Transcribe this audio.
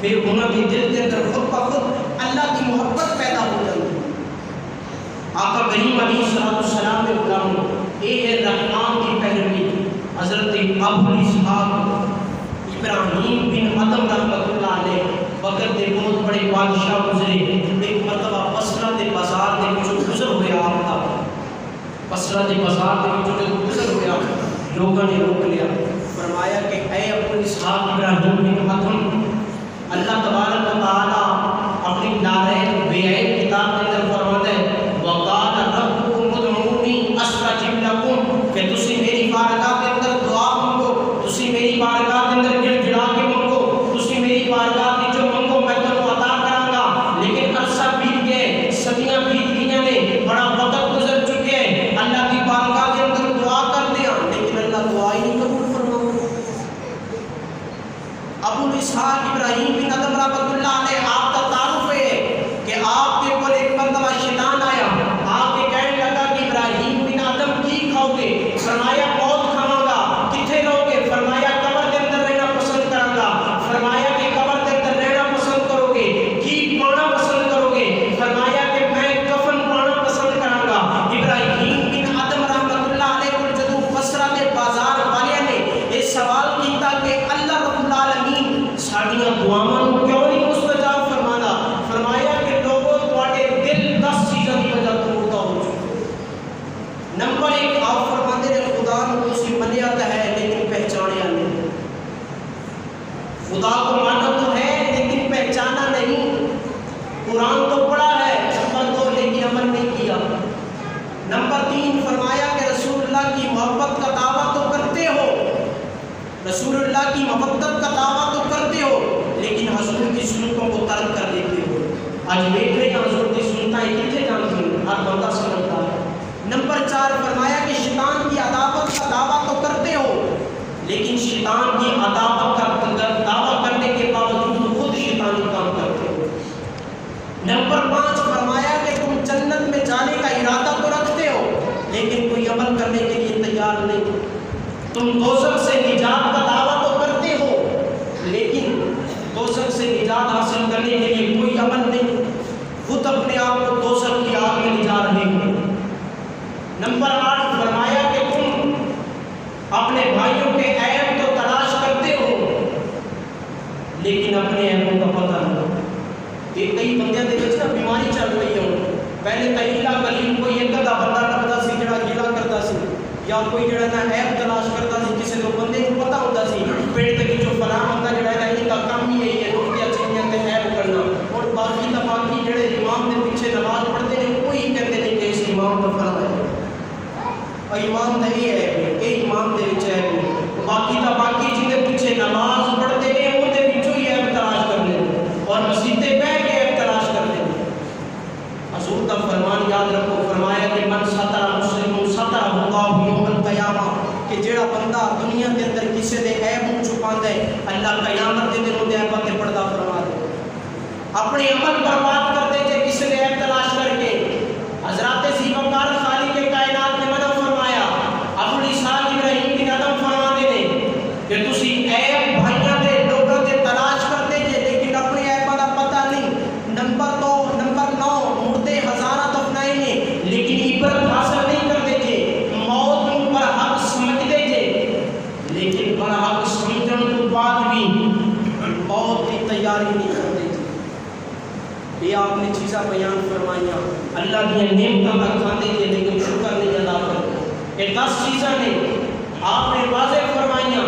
پھر انہوں کے دل کے اندر خود بخود اللہ کی محبت پیدا ہو جاتی ہے۔ آقا کریم علیہ السلام نے غلام رحمان کی پیروی حضرت ابو اسحاق ابراہیم بن ادم رحمۃ اللہ علیہ وقت کے بہت بڑے بادشاہ گزرے، ایک مرتبہ بصرہ کے بازار کے وچوں گزر ہویا آپ کا، بصرہ کے بازار کے وچوں جب گزر ہویا لوگوں نے روک لیا، فرمایا کہ اے ابو اسحاق ابراہیم بن ادم، اللہ تبارک و تعالی اپنی نارائن بیعت کتاب کے اندر فرماتا ہے وقال ربکم ادعونی استجب لکم، کہ تسی میری بارگاہ کے اندر دعا مانگو، تسی میری بارگاہ کے اندر گڑ گڑا کے مانگو، تسی میری بارگاہ کی جو مانگو میں تمہیں عطا کراں گا۔ لیکن عرصہ بیت گئے، صدیاں بیت گئیاں نے، بڑا وقت گزر چکے ہیں، اللہ کی بارگاہ کے اندر دعا کر دیا لیکن اللہ دعا ہی نہیں قبول فرماتا۔ ابو اسحاق ابراہیم بن ادم رحمۃ اللہ علیہ آپ کا تعارف ہے کہ آپ کے اوپر ایک مرتبہ شیطان آیا، آپ کے کہنے لگا کہ ابراہیم بن ادم کی کھاؤ گے؟ فرمایا موت کھاؤں گا۔ کتنے رہو گے؟ فرمایا قبر کے اندر رہنا پسند کروں گا۔ فرمایا کہ قبر کے اندر رہنا پسند کرو گے، کی پانا پسند کرو گے؟ فرمایا کہ میں کفن پانا پسند کروں گا۔ ابراہیم بن ادم رحمۃ اللہ علیہ کو جدو بصرہ کے بازار والے نے یہ سوال کیتا کہ اللہ رب العالمین ساڈیاں دعاواں کیوں نہیں مستجاب فرمانا؟ فرمایا کہ لوگوں تواڈے دل 10 چیزاں دی وجہ تو مردہ ہو چکے۔ نمبر 1 آپ فرماتے ہیں خدا کو تسی منیا تو ہے لیکن پہچانیا نہیں، خدا کو مانا تو ہے لیکن پہچانا نہیں، قرآن تو پڑھا ہے نمبر 2 لیکن عمل نہیں کیا۔ نمبر 3 فرمایا کہ رسول اللہ کی محبت کا دعویٰ تو کرتے ہو، رسول اللہ کی محبت کا دعویٰ تو کرتے ہو لیکن حضور کی سنتوں کو ترک کر دیتے ہو۔ آج دیکھ رہے ہیں حضور کی سنتیں کتنے جانتی ہیں، ہر بندہ سمجھتا ہے۔ نمبر 4 فرمایا کہ شیطان کی عداوت کا دعویٰ تو کرتے ہو لیکن شیطان کی عداوت کا دعویٰ کرنے کے باوجود خود شیطانی کام کرتے ہو۔ نمبر 5 فرمایا کہ تم جنت میں جانے کا ارادہ تو رکھتے ہو لیکن کوئی عمل کرنے کے لیے تیار نہیں۔ تم دوزخ سے نجات کا دعویٰ تو کرتے ہو لیکن دوزخ سے نجات حاصل کرنے کے لیے کوئی عمل نہیں، خود اپنے آپ کو دوزخ کی آگ میں لے جا رہے ہو۔ نمبر 8 فرمایا کہ تم اپنے بھائیوں کے عیب تو تلاش کرتے ہو لیکن اپنے عیبوں کا پتہ نہیں۔ یہ کئی بندیاں دے وچ نا بیماری چل رہی ہے، پہلے تہیلا کلیم کوئی ایک ادا بندہ لگتا سی جڑا گلا کرتا سی یا کوئی جڑا نا عیب تلاش کرتا سی، کسی تو بندے کو پتہ ہوتا سی پیٹ تے وچوں فلاں بندہ جڑا ہے ان کا کام ہی یہی ہے روٹیاں چنگیاں تے عیب کرنا، اور باقی تا باقی جڑے امام دے پیچھے نماز پڑھتے ہیں کوئی کہتے نہیں کہ اس امام کا فلاں ہے، امام نہیں ہے یہ امام دے وچ ہے، باقی تا باقی جن دے پیچھے نماز پڑھتے ہیں ان دے وچوں ہی عیب تلاش کرنے اور مسجدیں بیٹھ کے عیب تلاش کرتے ہیں۔ حضور کا فرمان یاد رکھو، فرمایا کہ من ستر مسلم سترہ اللہ یوم القیامہ، کہ جڑا بندہ دنیا کے اندر کسی دے عیب چھپاندا ہے اللہ قیامت کے دن اودے عیباں تے پردہ فرما دے۔ اپنے عمل برباد کر دے جے کسی دے عیب تلاش کر کے۔ حضرات ذیوقار خالق کائنات نے منع فرمایا، ابو اسحاق ابراہیم بن ادم فرماتے ہیں کہ تسی عیب بھائیاں دے لوگوں تے تلاش کرتے جے لیکن اپنے عیباں دا پتہ نہیں۔ نمبر 9 مردے ہزارہ دفنائے نے لیکن عبرت حاصل نہیں کرتے تھے، موت ان پر حق سمجھتے تھے لیکن پر حق سمجھنے کے بعد بھی موت کی تیاری نہیں کرتے تھے۔ یہ آپ نے چیزاں بیان فرمائیاں، اللہ کی نعمتوں کا کھاتے تھے لیکن شکر نہیں ادا کرتے۔ یہ 10 چیزیں نے آپ نے واضح فرمائیاں۔